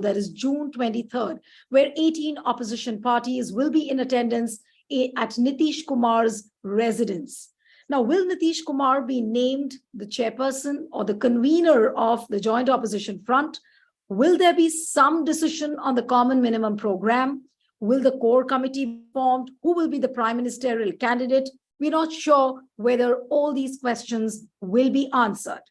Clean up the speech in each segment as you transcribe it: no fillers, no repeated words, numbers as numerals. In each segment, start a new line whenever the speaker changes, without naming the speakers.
that is June 23rd, where 18 opposition parties will be in attendance at Nitish Kumar's residence. Now, will Nitish Kumar be named the chairperson or the convener of the joint opposition front? Will there be some decision on the common minimum program? Will the core committee be formed? Who will be the prime ministerial candidate? We're not sure whether all these questions will be answered.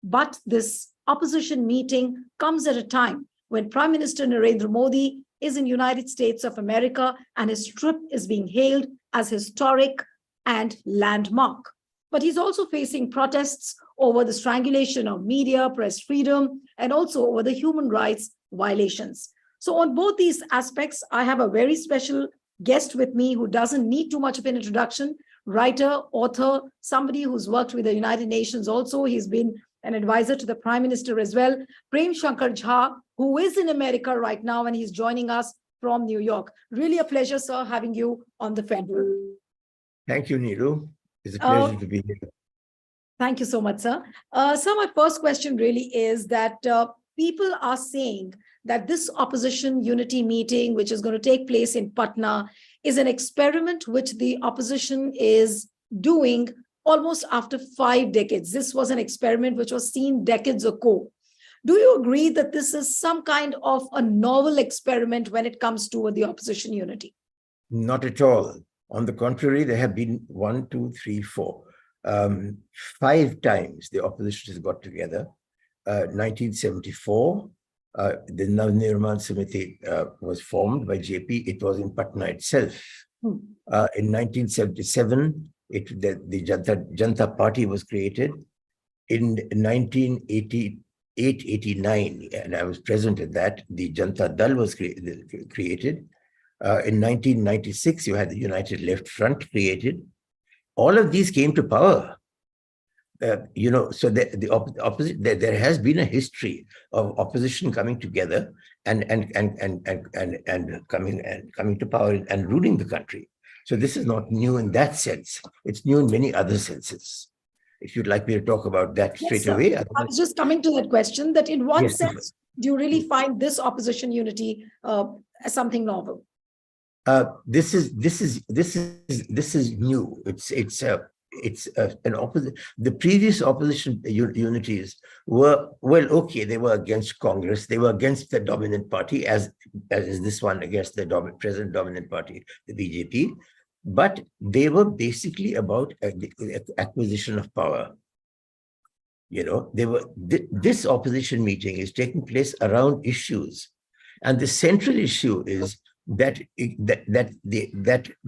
But this opposition meeting comes at a time when Prime Minister Narendra Modi is in the United States of America, and his trip is being hailed as historic and landmark. But he's also facing protests over the strangulation of media, press freedom, and also over the human rights violations. So on both these aspects, I have a very special guest with me who doesn't need too much of an introduction. Writer, author, somebody who's worked with the United Nations also. He's been an advisor to the Prime Minister as well. Prem Shankar Jha, who is in America right now, and he's joining us from New York. Really a pleasure, sir, having you on the Federal.
Thank you, Neeru. It's a pleasure to be here.
Thank you so much, sir. So my first question really is that people are saying that this opposition unity meeting, which is going to take place in Patna, is an experiment which the opposition is doing almost after 5 decades. This was an experiment which was seen decades ago. Do you agree that this is some kind of a novel experiment when it comes to the opposition unity?
Not at all. On the contrary, there have been 1, 2, 3, 4. 5 times the opposition has got together. 1974, the Nirman Samiti was formed by JP. It was in Patna itself. In 1977, the Janata Party was created. In 1988-89, and I was present at that, the Janata Dal was created. In 1996, you had the United Left Front created. All of these came to power. So the opposition, there has been a history of opposition coming together and coming to power and ruling the country. So this is not new in that sense. It's new in many other senses. If you'd like me to talk about that straight away.
I was just coming to that question, that in one sense, do you really find this opposition unity as something novel?
This is new. It's an opposite. The previous opposition unities were, well, okay, they were against Congress. They were against the dominant party, as is this one against the present dominant party, the BJP. But they were basically about the acquisition of power. This opposition meeting is taking place around issues. And the central issue is that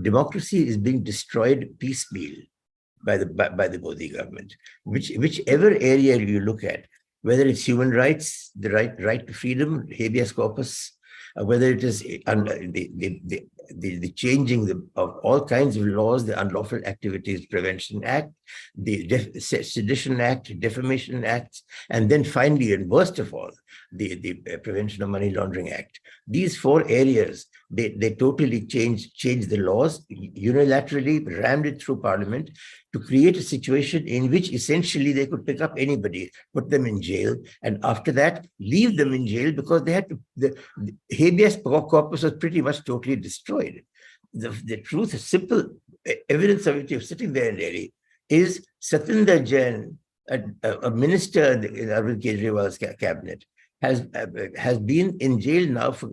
democracy is being destroyed piecemeal by the Modi government. Whichever area you look at, whether it's human rights, the right to freedom, habeas corpus, whether it is the changing of all kinds of laws, the Unlawful Activities Prevention Act, the Sedition Act, Defamation Act, and then finally, and worst of all, the Prevention of Money Laundering Act. These 4 areas, they totally changed the laws, unilaterally rammed it through Parliament to create a situation in which essentially they could pick up anybody, put them in jail, and after that, leave them in jail because they had to, the habeas corpus was pretty much totally destroyed. The truth is simple. Evidence of it, you're sitting there in Delhi, is Satinder Jain, a minister in Arvind Kejriwal's cabinet, has been in jail now for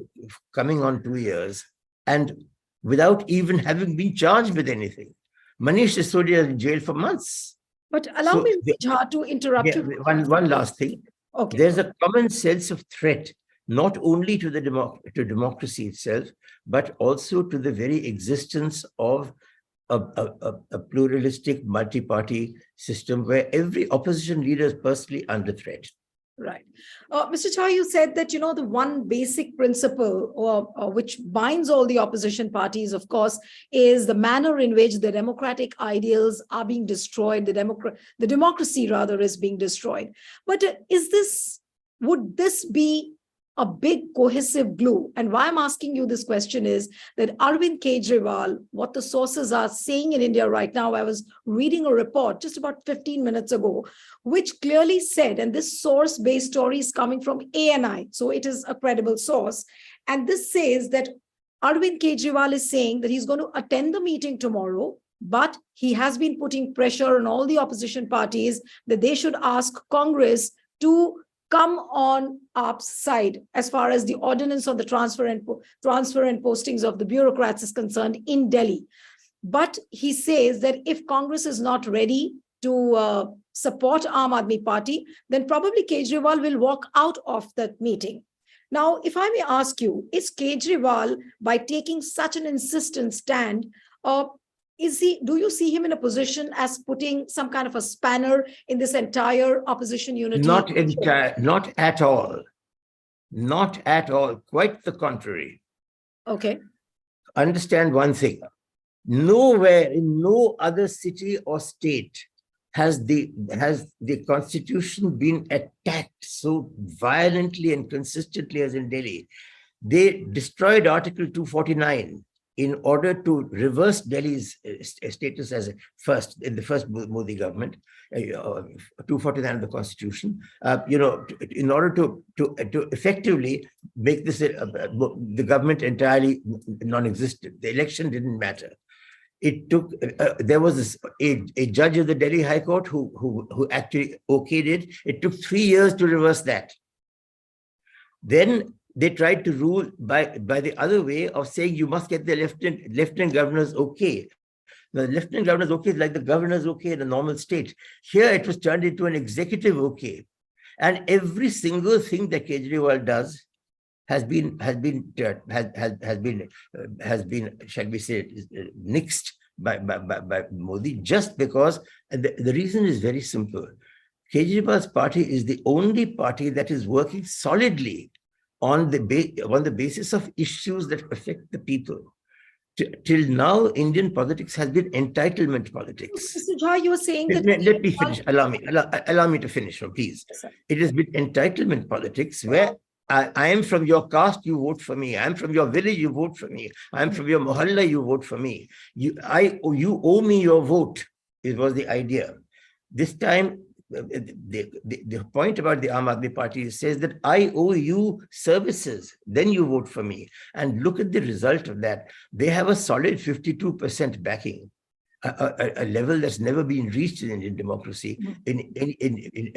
coming on 2 years, and without even having been charged with anything. Manish Sisodia is in jail for months.
But allow me, Jha, to interrupt you.
One last thing. Okay. There's a common sense of threat, not only to democracy itself, but also to the very existence of a pluralistic multi-party system where every opposition leader is personally under threat.
Right. Mr. Jha, you said that, the one basic principle which binds all the opposition parties, of course, is the manner in which the democratic ideals are being destroyed, the democracy rather is being destroyed. But would this be a big cohesive glue. And why I'm asking you this question is that Arvind Kejriwal, what the sources are saying in India right now, I was reading a report just about 15 minutes ago, which clearly said, and this source-based story is coming from ANI, so it is a credible source. And this says that Arvind Kejriwal is saying that he's going to attend the meeting tomorrow, but he has been putting pressure on all the opposition parties that they should ask Congress to come on AAP's side as far as the ordinance on the transfer and postings of the bureaucrats is concerned in Delhi. But he says that if Congress is not ready to support Aam Aadmi Party, then probably Kejriwal will walk out of that meeting. Now, if I may ask you, is Kejriwal, by taking such an insistent stand, do you see him in a position as putting some kind of a spanner in this entire opposition unity?
Not at all. Not at all. Quite the contrary.
Okay.
Understand one thing. Nowhere in no other city or state has the constitution been attacked so violently and consistently as in Delhi. They destroyed Article 249 in order to reverse Delhi's status as in the first Modi government, 249 of the constitution, in order to effectively make this the government entirely non-existent. The election didn't matter. It took there was a judge of the Delhi High Court who actually okayed it. It took 3 years to reverse that. Then they tried to rule by the other way of saying you must get the lieutenant governor's okay. The lieutenant governor's okay is like the governor's okay in a normal state. Here it was turned into an executive okay, and every single thing that Kejriwal does has been shall we say nixed by Modi, just because, and the reason is very simple. Kejriwal's party is the only party that is working solidly on the basis of issues that affect the people. Till now, Indian politics has been entitlement politics.
Mr. Jha, you were saying that...
Let me finish. Allow me to finish, please.
Yes,
it has been entitlement politics where I am from your caste, you vote for me. I am from your village, you vote for me. I am from your mohalla, you vote for me. You owe me your vote, was the idea. This time, the point about the Aam Aadmi Party says that I owe you services, then you vote for me. And look at the result of that. They have a solid 52% backing, a level that's never been reached in Indian democracy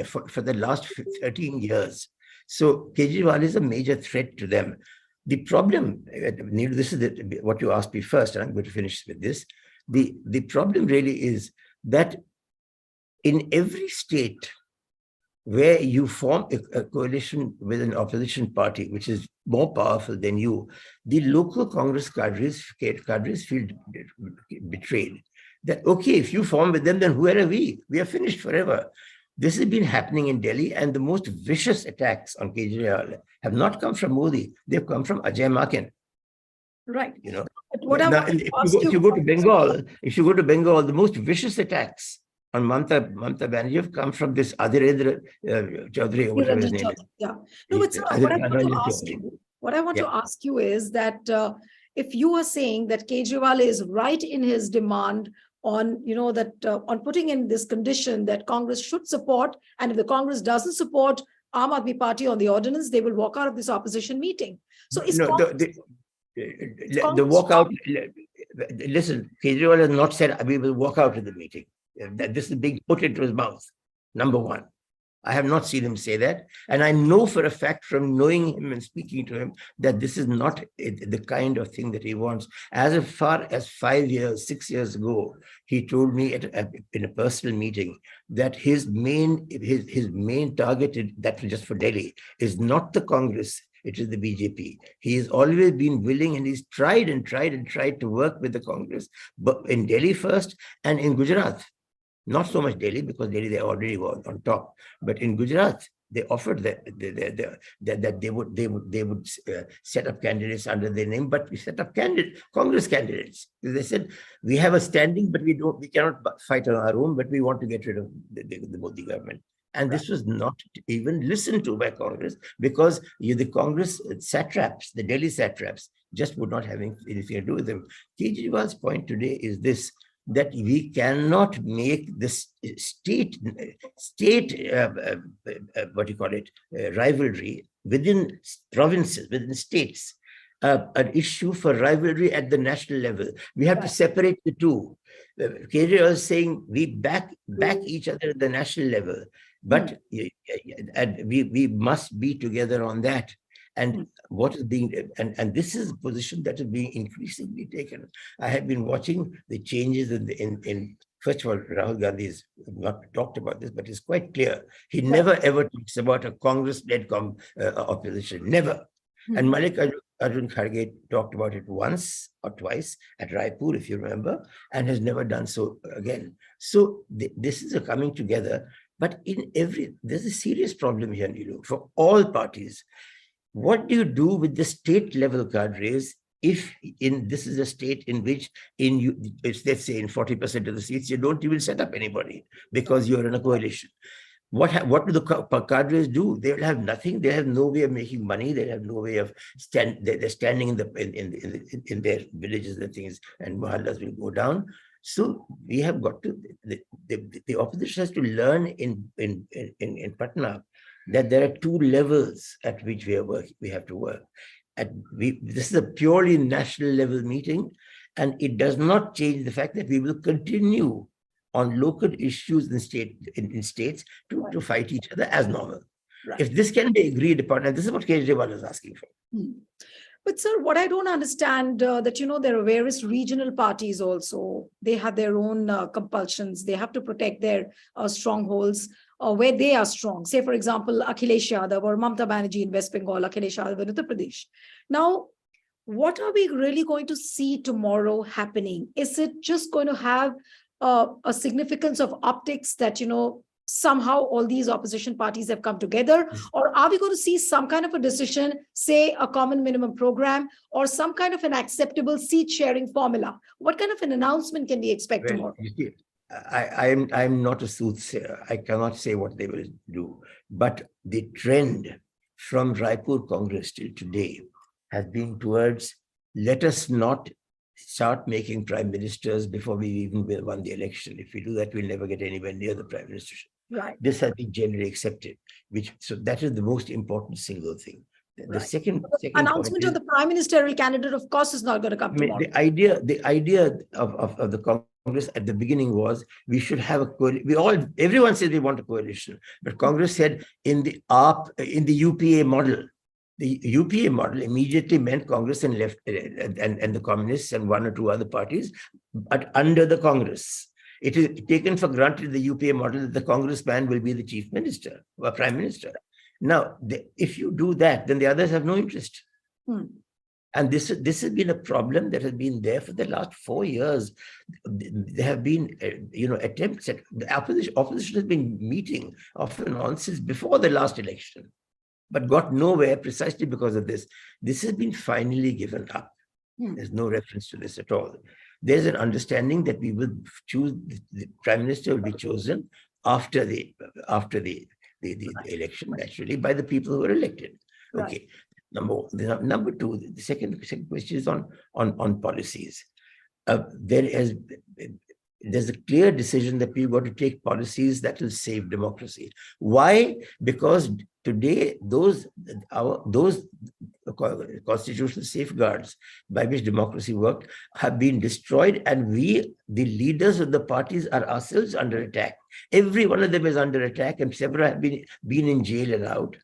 for the last 13 years. So Kejriwal is a major threat to them. The problem, Neil, this is what you asked me first, and I'm going to finish with this. The problem really is that in every state where you form a coalition with an opposition party, which is more powerful than you, the local Congress cadres feel betrayed. That, okay, if you form with them, then where are we? We are finished forever. This has been happening in Delhi, and the most vicious attacks on Kejriwal have not come from Modi. They've come from Ajay Maken.
Right.
If you go to Bengal, the most vicious attacks on Mamata Banerjee have come from this Adhirendra Chaudhary, whatever his name is.
Yeah. No, but what I want to ask you is that if you are saying that Kejriwal is right in his demand on, on putting in this condition that Congress should support, and if the Congress doesn't support Aam Aadmi Party on the ordinance, they will walk out of this opposition meeting. So is
the walkout. Listen, Kejriwal has not said we will walk out of the meeting. This is being put into his mouth. Number one, I have not seen him say that, and I know for a fact from knowing him and speaking to him that this is not the kind of thing that he wants. As far as 6 years ago, he told me in a personal meeting that his main target, that was just for Delhi, is not the Congress. It is the BJP. He has always been willing, and he's tried to work with the Congress, but in Delhi first and in Gujarat. Not so much Delhi, because Delhi they already were on top, but in Gujarat they offered that they would set up candidates under their name, but we set up Congress candidates. They said we have a standing, but we cannot fight on our own, but we want to get rid of the Modi government. And
Right.
this was not even listened to by Congress, because the Congress satraps, the Delhi satraps, just would not have anything to do with them. Kejriwal's point today is this, that we cannot make this state what you call it, rivalry within provinces, within states, an issue for rivalry at the national level. We have to
Right.
separate the two. Kejriwal is saying we back each other at the national level,
Hmm.
but and we must be together on that.
Hmm.
And what is being, and this is a position that is being increasingly taken. I have been watching the changes in first of all, Rahul Gandhi has not talked about this, but it's quite clear. He
Right.
never ever talks about a Congress-led opposition, never. And
Hmm.
Malik Arjun Kharge talked about it once or twice at Raipur, if you remember, and has never done so again. So this is a coming together. But there's a serious problem here, Nilu, for all parties. What do you do with the state level cadres if this is a state in which let's say in 40% of the seats you don't even set up anybody because you're in a coalition? What do the cadres do? They will have nothing. They have no way of making money. They have no way of they're standing in their villages and things, and mohallas will go down. So we have got to, the opposition has to learn in Patna that there are two levels at which we have to work. This is a purely national level meeting, and it does not change the fact that we will continue on local issues in states to fight each other as normal.
Right.
If this can be agreed upon, and this is what Kejriwal is asking for.
Hmm. But sir, what I don't understand that there are various regional parties also. They have their own compulsions. They have to protect their strongholds where they are strong. Say, for example, Akhilesh Yadav or Mamata Banerjee in West Bengal, Akhilesh Yadav in Uttar Pradesh. Now, what are we really going to see tomorrow happening? Is it just going to have a significance of optics that somehow all these opposition parties have come together, or are we going to see some kind of a decision, say a common minimum program or some kind of an acceptable seat sharing formula? What kind of an announcement can we expect
Well,
tomorrow?
you see, I'm not a soothsayer. I cannot say what they will do, but the trend from Raipur Congress till today has been towards, let us not start making prime ministers before we even won the election. If we do that, we'll never get anywhere near the prime ministership.
Right.
This has been generally accepted, so that is the most important single thing. The
Right.
second
Announcement
point
of the prime ministerial candidate, of course, is not going to come tomorrow.
the idea of the Congress at the beginning was we should have a coalition. Everyone says we want a coalition, but Congress said in the UPA model. The UPA model immediately meant Congress and left and the communists and one or two other parties, but under the Congress. It is taken for granted the UPA model that the congressman will be the chief minister or prime minister. Now, if you do that, then the others have no interest. And this has been a problem that has been there for the last 4 years. There have been, attempts at the opposition has been meeting off and on since before the last election, but got nowhere precisely because of this. This has been finally given up. There's no reference to this at all. There's an understanding that we will choose, the prime minister will be chosen after the election, naturally, by the people who are elected.
Right.
Okay. Number two, the second question is on policies. There's a clear decision that we've got to take policies that will save democracy. Why? Because today those constitutional safeguards by which democracy worked have been destroyed, and we, the leaders of the parties, are ourselves under attack. Every one of them is under attack, and several have been in jail and out.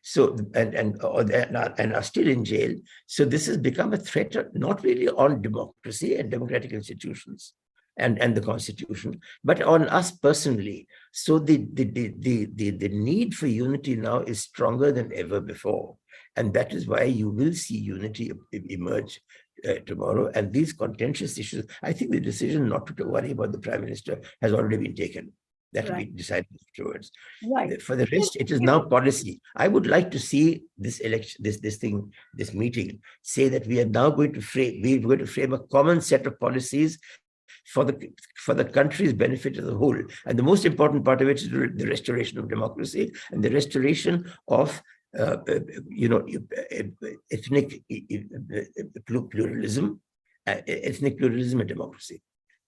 So and are still in jail. So this has become a threat not really on democracy and democratic institutions and the Constitution, but on us personally. So the need for unity now is stronger than ever before, and that is why you will see unity emerge tomorrow. And these contentious issues, I think the decision not to worry about the prime minister has already been taken. That will be decided afterwards.
Right.
For the rest, it is now policy. I would like to see this election, this meeting, say that we're going to frame a common set of policies for the country's benefit as a whole. And the most important part of it is the restoration of democracy and the restoration of ethnic pluralism, and democracy.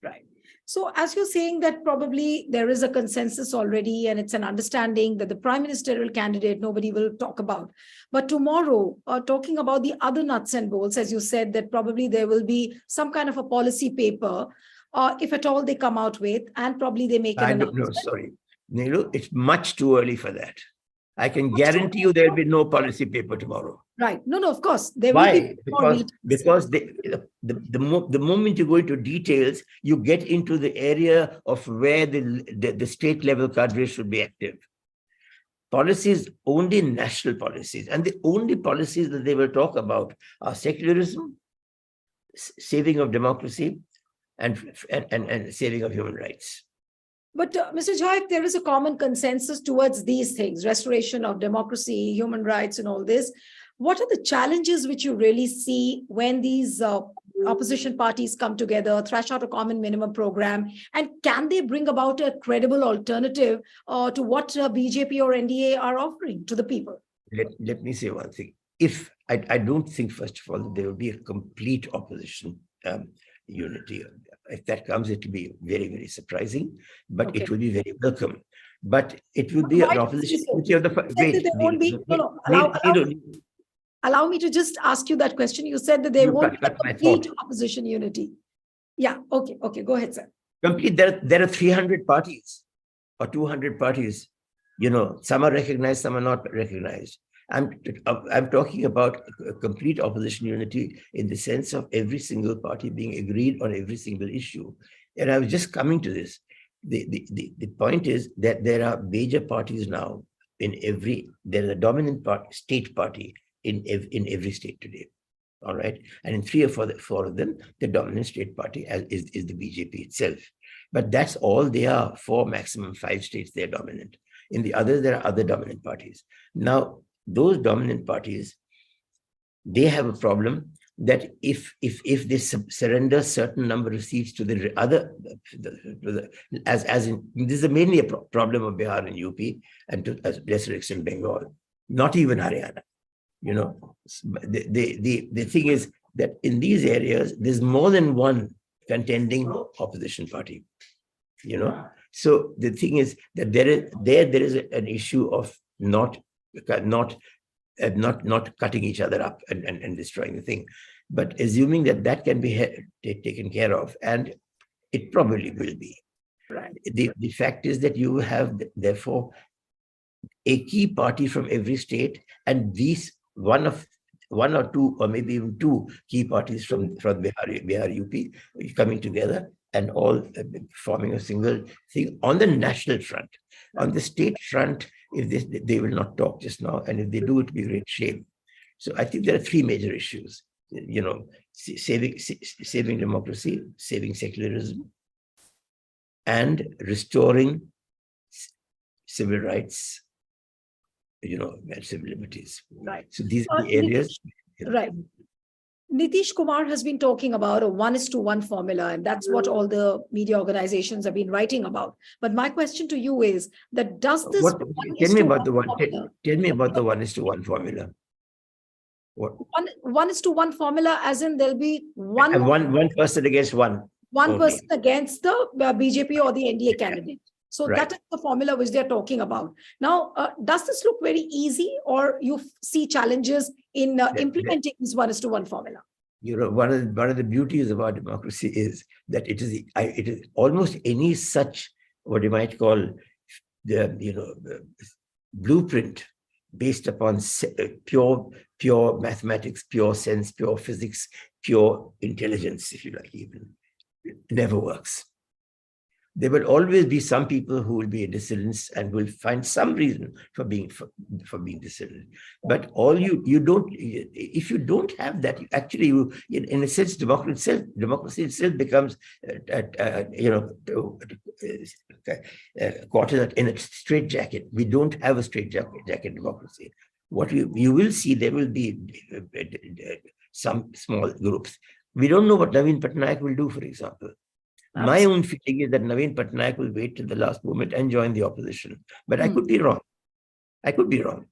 Right. So, as you're saying that probably there is a consensus already, and it's an understanding that the prime ministerial candidate nobody will talk about. But tomorrow, talking about the other nuts and bolts, as you said, that probably there will be some kind of a policy paper, if at all they come out with, and probably they make an announcement.
No, sorry, Neelu, it's much too early for that. I can guarantee you there will be no policy paper tomorrow.
Right. No, of course. There
Why?
will be more
because the moment you go into details, you get into the area of where the state level cadre should be active. Policies, only national policies. And the only policies that they will talk about are secularism, saving of democracy, and saving of human rights.
But Mr. Jha, if there is a common consensus towards these things, restoration of democracy, human rights, and all this, what are the challenges which you really see when these opposition parties come together, thrash out a common minimum program, and can they bring about a credible alternative to what BJP or NDA are offering to the people?
Let me say one thing. If I don't think, first of all, that there will be a complete opposition unity. If that comes, it will be very, very surprising, but it will be very welcome. But it will be an opposition unity of the
Allow me to just ask you that question. You said that there won't be a complete opposition unity. Yeah, okay, go ahead, sir.
Complete. There are 300 parties or 200 parties. Some are recognized, some are not recognized. I'm talking about a complete opposition unity in the sense of every single party being agreed on every single issue. And I was just coming to this. The point is that there are major parties now there's a dominant state party in every state today. All right. And in 3 or 4 of them, the dominant state party is the BJP itself. But that's all they are. 4, maximum 5 states, they're dominant. In the others, there are other dominant parties. Now, those dominant parties, they have a problem that if they surrender certain number of seats to the other, this is mainly a problem of Bihar and UP, and to a lesser extent Bengal, not even Haryana. The thing is that in these areas, there's more than one contending opposition party. So the thing is that there is an issue of not cutting each other up and destroying the thing, but assuming that can be taken care of, and it probably will be. Right. The fact is that you have therefore a key party from every state, and these one or two or maybe even 2 key parties from Bihar, UP coming together and all forming a single thing on the national front. On the state front, if they will not talk just now, and if they do, it will be a great shame. So I think there are 3 major issues, saving democracy, saving secularism, and restoring civil rights, and civil liberties.
Right.
So these are the areas.
Right. Nitish Kumar has been talking about a 1:1 formula, and that's what all the media organizations have been writing about. But my question to you is that does this
tell me about the 1:1 formula. What?
1:1 formula, as in there'll be one
person against one.
One person against the BJP or the NDA candidate. So that is the formula which they're talking about. Now, does this look very easy, or you see challenges in implementing this 1:1 formula?
One of the beauties of our democracy is that it is almost any such, what you might call the blueprint based upon pure mathematics, pure sense, pure physics, pure intelligence, if you like, even. It never works. There will always be some people who will be dissidents and will find some reason for being dissident. But if you don't have that, in a sense, democracy itself becomes quartered in a straitjacket. We don't have a straitjacket democracy. What you will see, there will be some small groups. We don't know what Naveen Patnaik will do, for example. My own feeling is that Naveen Patnaik will wait till the last moment and join the opposition. But I could be wrong. I could be wrong.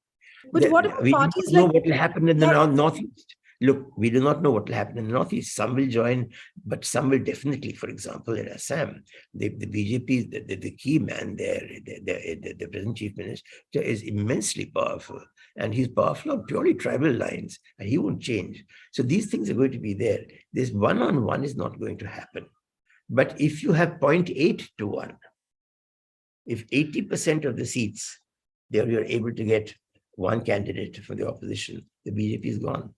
But what about
We do
parties
not know
like
what will happen in the
BRS?
Northeast. Look, we do not know what will happen in the Northeast. Some will join, but some will definitely, for example, in Assam, the BJP, the key man there, the present chief minister, is immensely powerful. And he's powerful on purely tribal lines, and he won't change. So these things are going to be there. This one-on-one is not going to happen. But if you have 0.8 to 1, if 80% of the seats, there you're able to get one candidate for the opposition, the BJP is gone.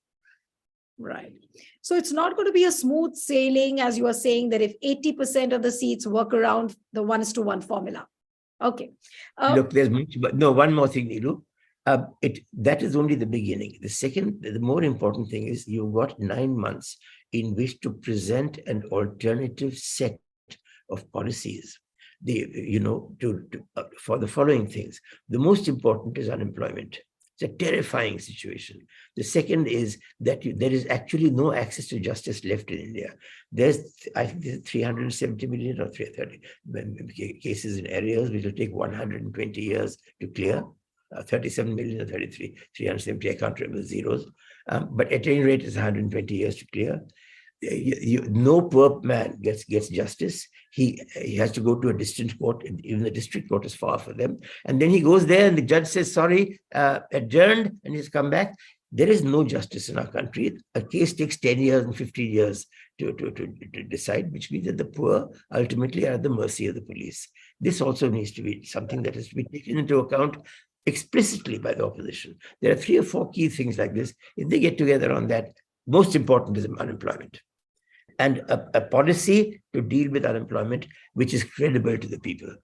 Right. So it's not going to be a smooth sailing, as you are saying, that if 80% of the seats work around the 1:1 formula. Okay.
Look, there's much, but no, one more thing, Nilu. That is only the beginning. The second, the more important thing is you've got 9 months in which to present an alternative set of policies. For the following things. The most important is unemployment. It's a terrifying situation. The second is that there is actually no access to justice left in India. I think there's 370 million or 330 cases in areas which will take 120 years to clear. 37 million or 33, 370, I can't remember the zeros. But at any rate, it's 120 years to clear. No poor man gets justice. He has to go to a distant court. Even the district court is far for them. And then he goes there and the judge says, sorry, adjourned, and he's come back. There is no justice in our country. A case takes 10 years and 15 years to decide, which means that the poor ultimately are at the mercy of the police. This also needs to be something that has to be taken into account explicitly by the opposition. There are 3 or 4 key things like this. If they get together on that, most important is unemployment. And a policy to deal with unemployment, which is credible to the people,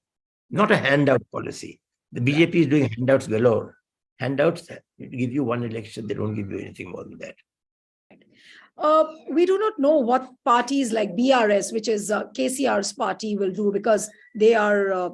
not a handout policy. The BJP is doing handouts galore. Handouts give you one election, they don't give you anything more than that.
We do not know what parties like BRS, which is KCR's party, will do because they are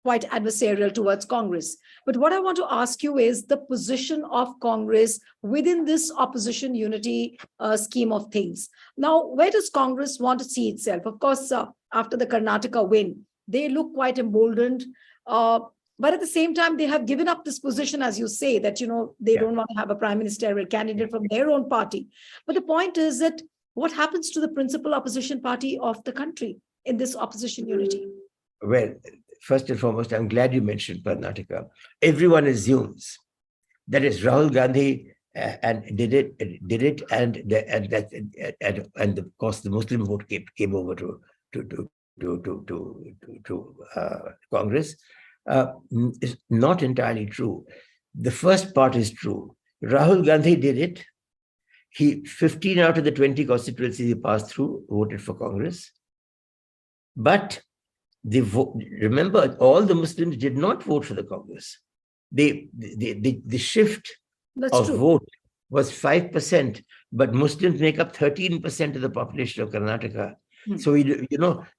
quite adversarial towards Congress. But what I want to ask you is the position of Congress within this opposition unity scheme of things. Now, where does Congress want to see itself? Of course, after the Karnataka win, they look quite emboldened. But at the same time, they have given up this position, as you say, that, they don't want to have a prime ministerial candidate from their own party. But the point is that what happens to the principal opposition party of the country in this opposition unity?
Well, first and foremost, I'm glad you mentioned Karnataka. Everyone assumes that it's Rahul Gandhi and did it, and of course the Muslim vote came over to Congress. Is not entirely true. The first part is true. Rahul Gandhi did it. 15 out of the 20 constituencies he passed through voted for Congress. But remember, all the Muslims did not vote for the Congress. The shift vote was 5%, but Muslims make up 13% of the population of Karnataka. So,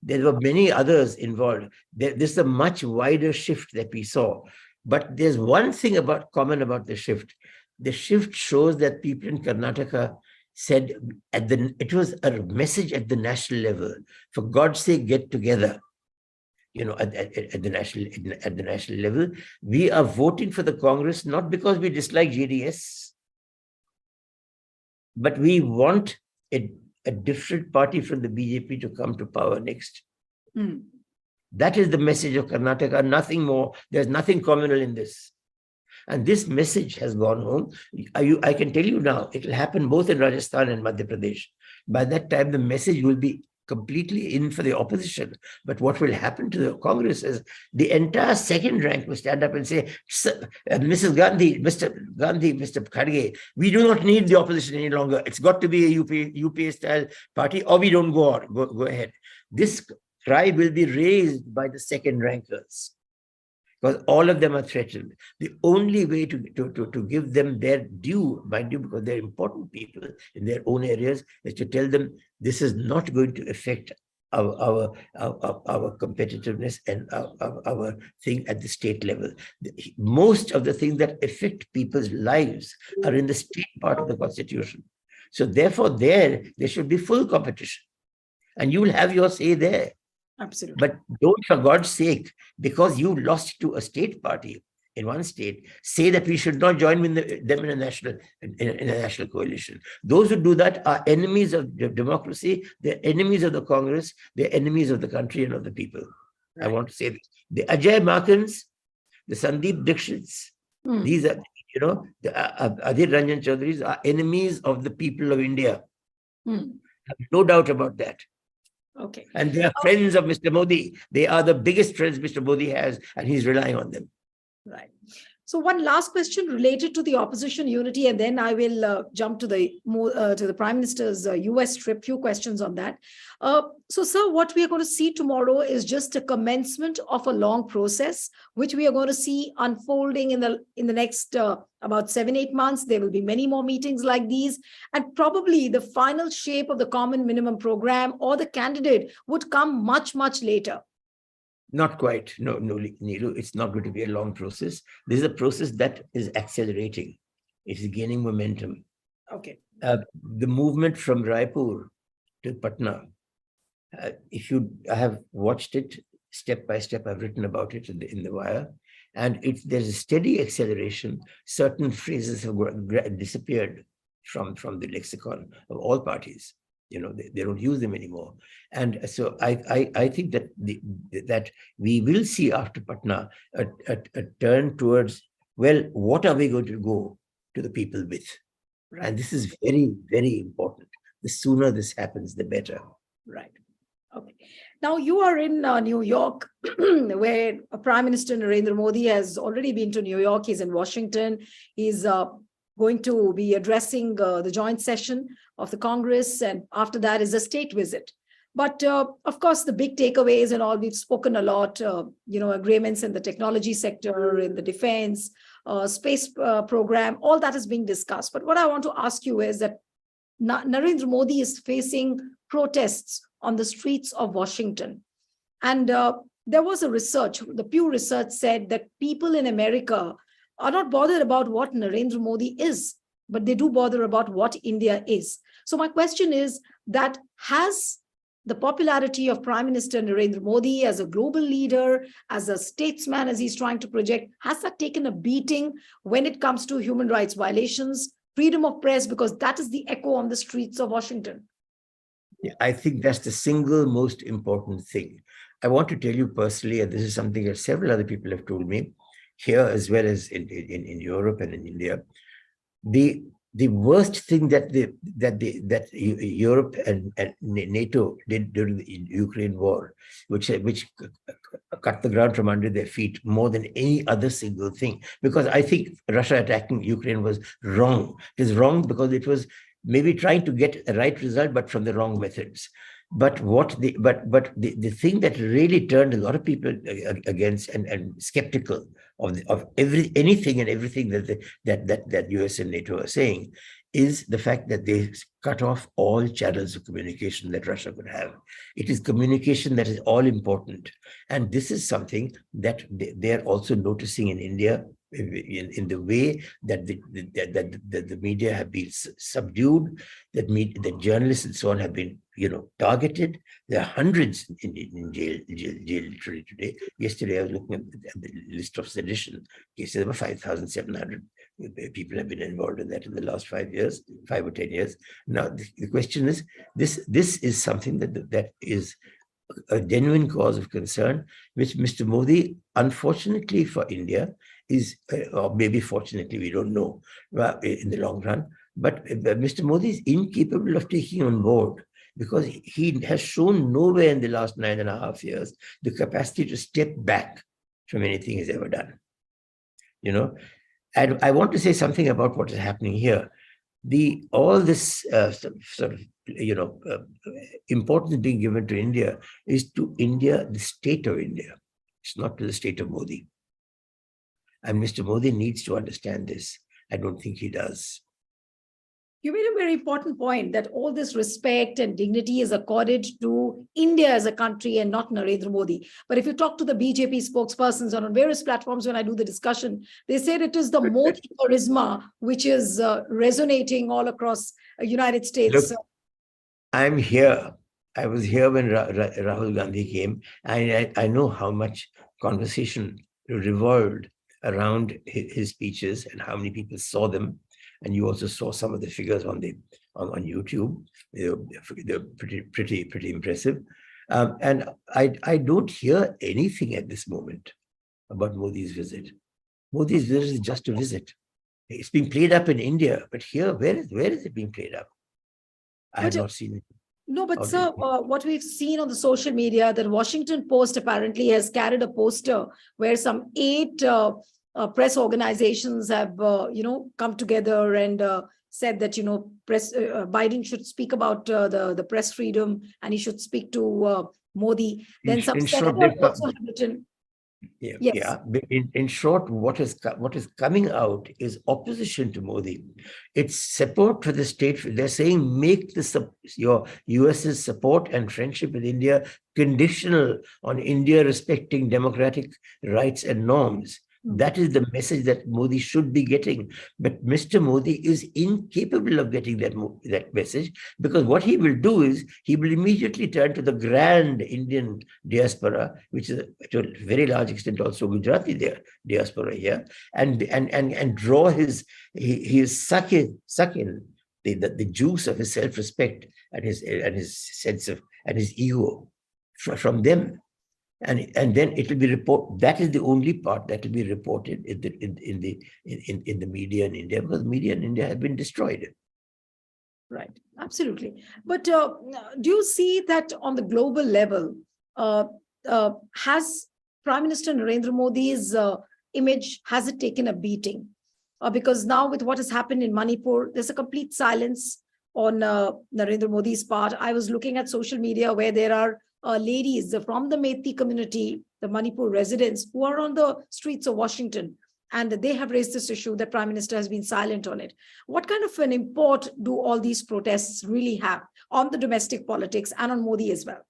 there were many others involved. This is a much wider shift that we saw. But there's one thing common about the shift. The shift shows that people in Karnataka said it was a message at the national level. For God's sake, get together. At the national level, we are voting for the Congress not because we dislike JDS, but we want a different party from the BJP to come to power next. That is the message of Karnataka, nothing more. There's nothing communal in this. And this message has gone home. I can tell you now, it will happen both in Rajasthan and Madhya Pradesh. By that time, the message will be completely in for the opposition. But what will happen to the Congress is the entire second rank will stand up and say, Mrs. Gandhi, Mr. Gandhi, Mr. Kharge, we do not need the opposition any longer. It's got to be a UPA style party, or we don't go ahead. This cry will be raised by the second rankers, because all of them are threatened. The only way to give them their due, mind you, because they're important people in their own areas, is to tell them this is not going to affect our competitiveness and our thing at the state level. Most of the things that affect people's lives are in the state part of the Constitution. So therefore, there should be full competition, and you will have your say there.
Absolutely.
But don't, for God's sake, because you lost to a state party in one state, say that we should not join with them in a national coalition. Those who do that are enemies of democracy. They're enemies of the Congress. They're enemies of the country and of the people. Right. I want to say this. The Ajay Makans, the Sandeep Dikshits, these are, the Adhir Ranjan Chaudharys are enemies of the people of India. No doubt about that.
Okay.
And they are friends of Mr. Modi. They are the biggest friends Mr. Modi has, and he's relying on them.
Right. So one last question related to the opposition unity, and then I will jump to the Prime Minister's US trip. Few questions on that. So, sir, what we are going to see tomorrow is just a commencement of a long process, which we are going to see unfolding in the next about 7-8 months. There will be many more meetings like these, and probably the final shape of the common minimum program or the candidate would come much, much later.
Not quite. No, Neelu, it's not going to be a long process. This is a process that is accelerating. It is gaining momentum.
Okay.
The movement from Raipur to Patna, if you have watched it step by step, I've written about it in the wire, and there's a steady acceleration. Certain phrases have disappeared from the lexicon of all parties. They don't use them anymore. And so I think that that we will see after Patna a turn towards, well, what are we going to go to the people with? Right. And this is very, very important. The sooner this happens, the better.
Right. Okay. Now you are in New York, where Prime Minister Narendra Modi has already been to New York. He's in Washington. He's going to be addressing the joint session of the Congress, and after that is a state visit. But of course, the big takeaways and all, we've spoken a lot, agreements in the technology sector, in the defense, space program, all that is being discussed. But what I want to ask you is that Narendra Modi is facing protests on the streets of Washington. And there was a research, the Pew Research said that people in America are not bothered about what Narendra Modi is, but they do bother about what India is. So my question is that has the popularity of Prime Minister Narendra Modi as a global leader, as a statesman, as he's trying to project, has that taken a beating when it comes to human rights violations, freedom of press, because that is the echo on the streets of Washington?
Yeah, I think that's the single most important thing. I want to tell you personally, and this is something that several other people have told me, here as well as in Europe and in India, the worst thing that Europe and NATO did during the Ukraine war, which cut the ground from under their feet more than any other single thing, because I think Russia attacking Ukraine was wrong. It is wrong because it was maybe trying to get a right result, but from the wrong methods. But the thing that really turned a lot of people against and skeptical of anything and everything that US and NATO are saying is the fact that they cut off all channels of communication that Russia could have. It is communication that is all important, and this is something that they are also noticing in India. In the way that the media have been subdued, that journalists and so on have been targeted. There are hundreds in jail literally today. Yesterday I was looking at the list of sedition cases. There were 5,700 people have been involved in that in the last 5 or 10 years. Now the question is, this is something that is a genuine cause of concern, which Mr. Modi, unfortunately for India, is, or maybe fortunately, we don't know in the long run, but Mr. Modi is incapable of taking on board, because he has shown nowhere in the last 9.5 years the capacity to step back from anything he's ever done. And I want to say something about what is happening here. All this sort of importance being given to India is to India, the state of India. It's not to the state of Modi. And Mr. Modi needs to understand this. I don't think he does.
You made a very important point that all this respect and dignity is accorded to India as a country and not Narendra Modi. But if you talk to the BJP spokespersons on various platforms, when I do the discussion, they said it is the Modi charisma which is resonating all across the United States.
Look, I'm here I was here when Rahul Gandhi came, and I know how much conversation revolved around his speeches and how many people saw them. And you also saw some of the figures on YouTube. They're pretty impressive. And I don't hear anything at this moment about Modi's visit. Modi's visit is just a visit. It's being played up in India, but here, where is it being played up? I have
But
not seen it.
no, but
How do
sir,
you-
what we've seen on the social media, the Washington Post apparently has carried a poster where some 8 press organizations have, come together and said that, Biden should speak about the press freedom and he should speak to Modi. Then some
In short,
senators also have written,
yeah,
yes.
yeah. In short, what is coming out is opposition to Modi. It's support for the state. They're saying make your US's support and friendship with India conditional on India respecting democratic rights and norms. That is the message that Modi should be getting. But Mr. Modi is incapable of getting that message, because what he will do is he will immediately turn to the grand Indian diaspora, which is to a very large extent also Gujarati diaspora here, and draw his suck in the juice of his self-respect and his sense of and his ego from them. And then it will be reported. That is the only part that will be reported in the media in India, because the media in India has been destroyed.
Right, absolutely. But do you see that on the global level, has Prime Minister Narendra Modi's image, has it taken a beating? Because now with what has happened in Manipur, there's a complete silence on Narendra Modi's part. I was looking at social media where there are ladies from the Methi community, the Manipur residents, who are on the streets of Washington, and they have raised this issue that Prime Minister has been silent on it. What kind of an import do all these protests really have on the domestic politics and on Modi as well?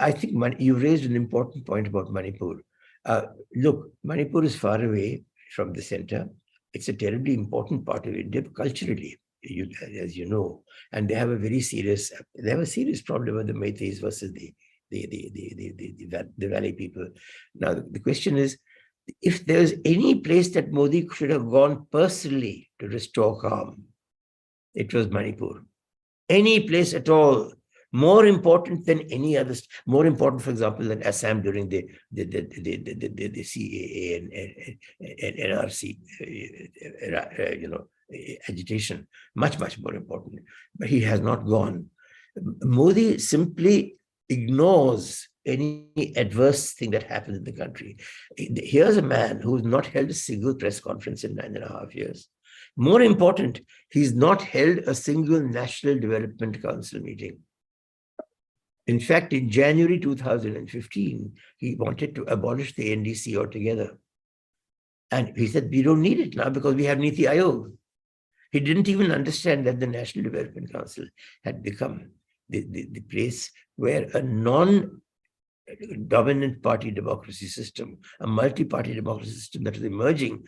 I think you raised an important point about Manipur. Look, Manipur is far away from the center. It's a terribly important part of India culturally, as you know, and they have a serious problem with the Meiteis versus the Valley people. Now, the question is, if there's any place that Modi should have gone personally to restore calm, it was Manipur. Any place at all, more important than any other, more important, for example, than Assam during the CAA and NRC, agitation, much more important. But he has not gone. Modi simply ignores any adverse thing that happens in the country. Here's a man who's not held a single press conference in 9.5 years. More important, he's not held a single National Development Council meeting. In fact, in January 2015, he wanted to abolish the NDC altogether. And he said, we don't need it now because we have Niti Aayog. He didn't even understand that the National Development Council had become the place where a non-dominant party democracy system, a multi-party democracy system that was emerging,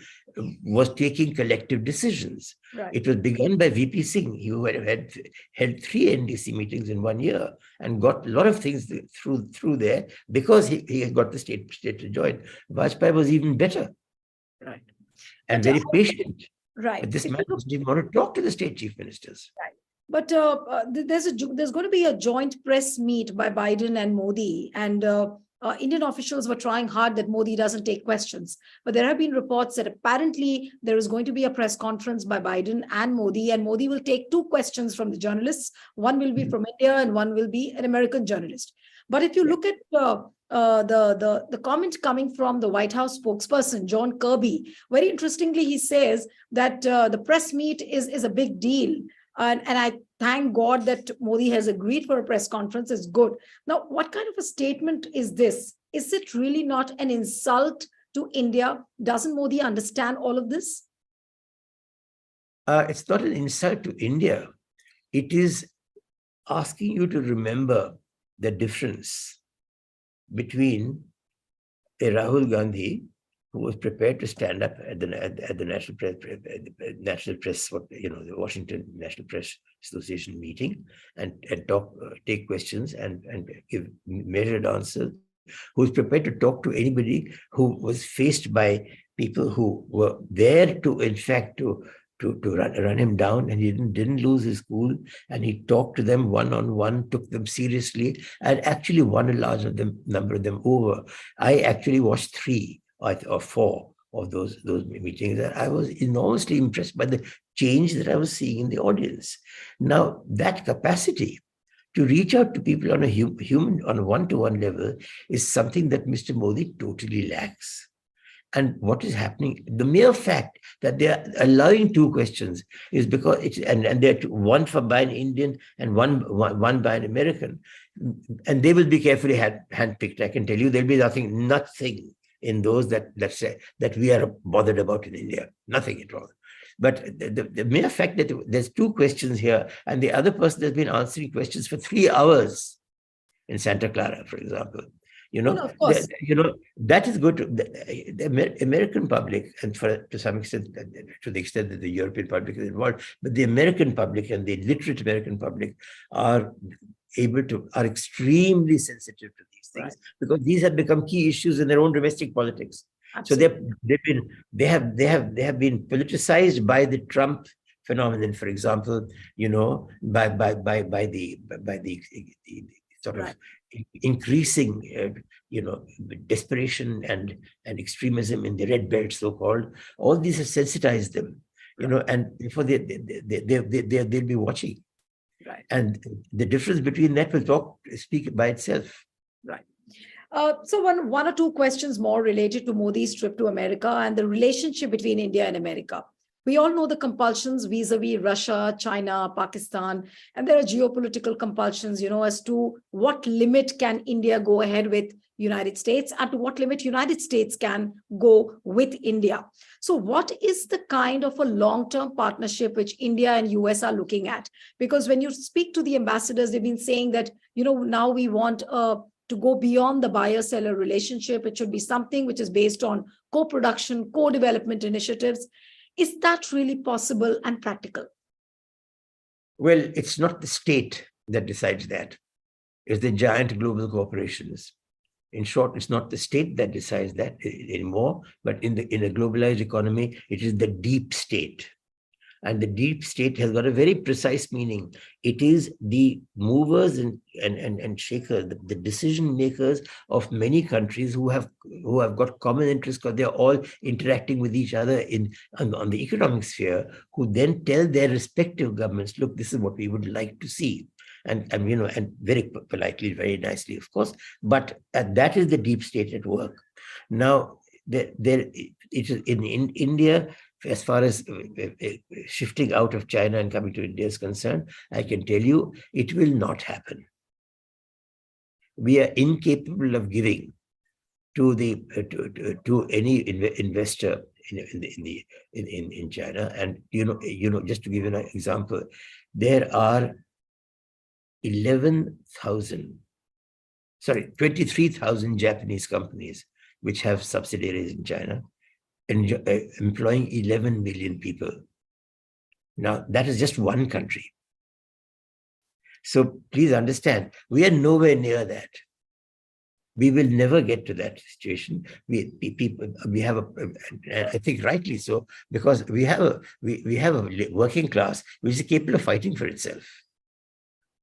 was taking collective decisions. Right. It was begun by VP Singh, who had held 3 NDC meetings in 1 year and got a lot of things through there because he had got the state to join. Vajpayee was even better. Right. And very patient.
Right.
But this man doesn't even want to talk to the state chief ministers.
Right. But there's going to be a joint press meet by Biden and Modi, and Indian officials were trying hard that Modi doesn't take questions. But there have been reports that apparently there is going to be a press conference by Biden and Modi will take 2 questions from the journalists. One will be from India and one will be an American journalist. But if you look at the comment coming from the White House spokesperson, John Kirby, very interestingly, he says that the press meet is a big deal. And I thank God that Modi has agreed for a press conference. It's good. Now, what kind of a statement is this? Is it really not an insult to India? Doesn't Modi understand all of this?
It's not an insult to India. It is asking you to remember the difference between a Rahul Gandhi who was prepared to stand up at the national press, the Washington National Press Association meeting and talk, take questions and give measured answers, who's prepared to talk to anybody who was faced by people who were there to, in fact, to run him down, and he didn't lose his cool, and he talked to them one-on-one, took them seriously, and actually won a large number of them over. I actually watched 3 or 4 of those meetings, and I was enormously impressed by the change that I was seeing in the audience. Now, that capacity to reach out to people on a human, on a one-to-one level, is something that Mr. Modi totally lacks. And what is happening, the mere fact that they are allowing 2 questions is because it's, and they're one by an Indian and one by an American. And they will be carefully handpicked. I can tell you, there'll be nothing in those that, let's say, that we are bothered about in India. Nothing at all. But the mere fact that there's 2 questions here, and the other person has been answering questions for 3 hours in Santa Clara, for example.
No, of course.
That is good. The American public, and to some extent, to the extent that the European public is involved, but the American public and the literate American public are extremely sensitive to these things, because these have become key issues in their own domestic politics. Absolutely. So they have been politicized by the Trump phenomenon, for example, by the sort of increasing, desperation and extremism in the red belt, so-called. All these have sensitized them, and therefore they'll be watching. Right. And the difference between that will speak by itself.
Right. So one or 2 questions more related to Modi's trip to America and the relationship between India and America. We all know the compulsions vis-a-vis Russia, China, Pakistan, and there are geopolitical compulsions, as to what limit can India go ahead with United States and to what limit United States can go with India. So what is the kind of a long-term partnership which India and US are looking at? Because when you speak to the ambassadors, they've been saying that, now we want to go beyond the buyer-seller relationship. It should be something which is based on co-production, co-development initiatives. Is that really possible and practical?
Well, it's not the state that decides that. It's the giant global corporations. In short, it's not the state that decides that anymore, but in a globalized economy, it is the deep state. And the deep state has got a very precise meaning. It is the movers and shakers, the decision makers of many countries who have got common interests, because they're all interacting with each other on the economic sphere, who then tell their respective governments, look, this is what we would like to see. And very politely, very nicely, of course, but that is the deep state at work. Now, it is in India, as far as shifting out of China and coming to India is concerned, I can tell you it will not happen. We are incapable of giving to any investor in China. And just to give you an example, there are 23,000 Japanese companies which have subsidiaries in China, employing 11 million people. Now, that is just one country. So please understand, we are nowhere near that. We will never get to that situation. We have I think rightly so, because we have a working class which is capable of fighting for itself.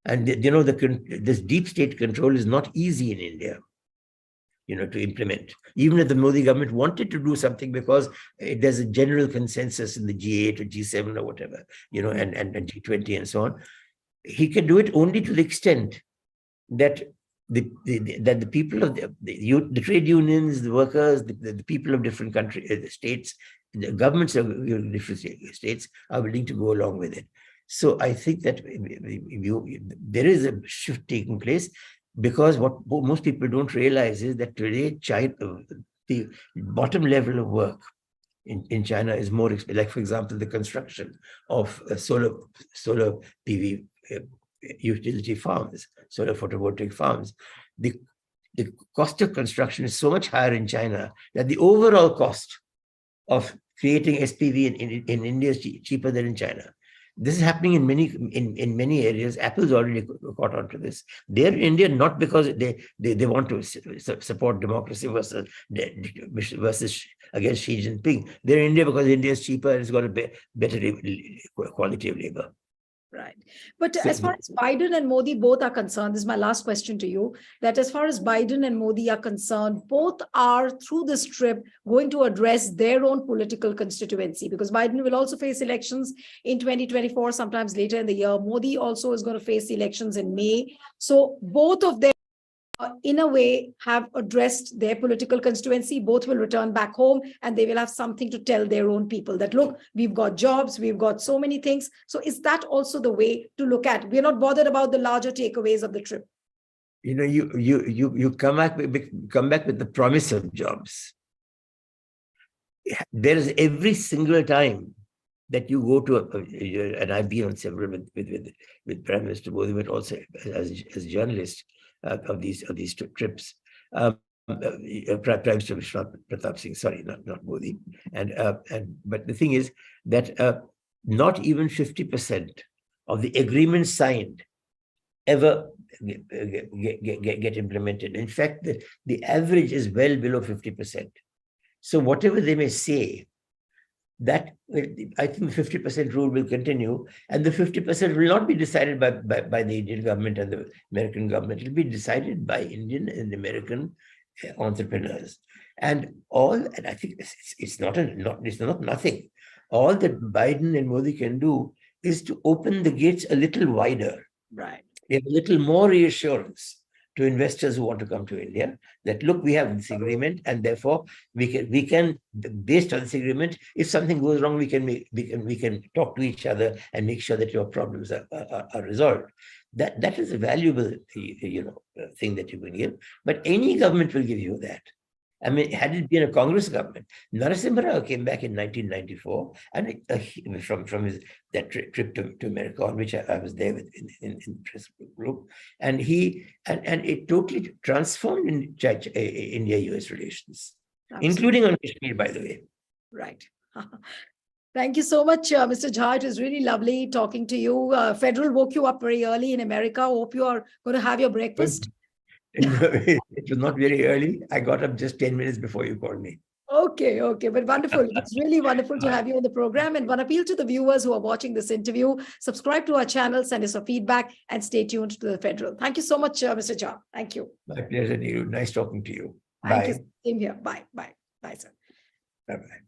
And this deep state control is not easy in India, to implement. Even if the Modi government wanted to do something, because there's a general consensus in the G8 or G7 or whatever, and G20 and so on, he can do it only to the extent that the people of the trade unions, the workers, the people of different countries, the states, the governments of different states are willing to go along with it. So I think that there is a shift taking place, because what most people don't realize is that today China, the bottom level of work in China is more expensive. Like, for example, the construction of solar PV utility farms, solar photovoltaic farms. The cost of construction is so much higher in China that the overall cost of creating SPV in India is cheaper than in China. This is happening in many areas. Apple's already caught on to this. They're in India not because they want to support democracy versus against Xi Jinping. They're in India because India is cheaper and it's got a better quality of labor.
Right. But
So,
as far as Biden and Modi both are concerned, this is my last question to you, that as far as Biden and Modi are concerned, both are through this trip going to address their own political constituency, because Biden will also face elections in 2024, sometimes later in the year. Modi also is going to face elections in May. So both of them, in a way, have addressed their political constituency. Both will return back home and they will have something to tell their own people that, look, we've got jobs, we've got so many things. So is that also the way to look at? We're not bothered about the larger takeaways of the trip.
You come back with the promise of jobs. There is every single time that you go to and I've been on several with Prime Minister Modi, but also as journalist of these trips. Prime Minister Vishwanath Pratap Singh, sorry, not Modi. But the thing is that not even 50% of the agreements signed ever get implemented. In fact, the average is well below 50%. So whatever they may say, that I think the 50% rule will continue, and the 50% will not be decided by the Indian government and the American government. It will be decided by Indian and American entrepreneurs. And I think it's not nothing. All that Biden and Modi can do is to open the gates a little wider.
Right.
Give a little more reassurance to investors who want to come to India that, look, we have this agreement, and therefore we can based on this agreement, if something goes wrong, we can talk to each other and make sure that your problems are resolved. That is a valuable thing that you can give, but any government will give you that. I mean, had it been a Congress government, Narasimha Rao came back in 1994, and from his trip to America, on which I was there in the press group, and it totally transformed India-US relations, absolutely, including on Kashmir, by the way.
Right. Thank you so much, Mr. Jha. It was really lovely talking to you. Federal woke you up very early in America. Hope you are going to have your breakfast.
It was not very early. I got up just 10 minutes before you called me.
Okay. But wonderful. It's really wonderful to have you on the program. And one appeal to the viewers who are watching this interview: subscribe to our channel, send us your feedback, and stay tuned to the Federal. Thank you so much, Mr. Jha. Thank you.
My pleasure, Neeru. Nice talking to you.
Thank
Bye.
you. Same here. Bye. Bye, sir.
Bye-bye.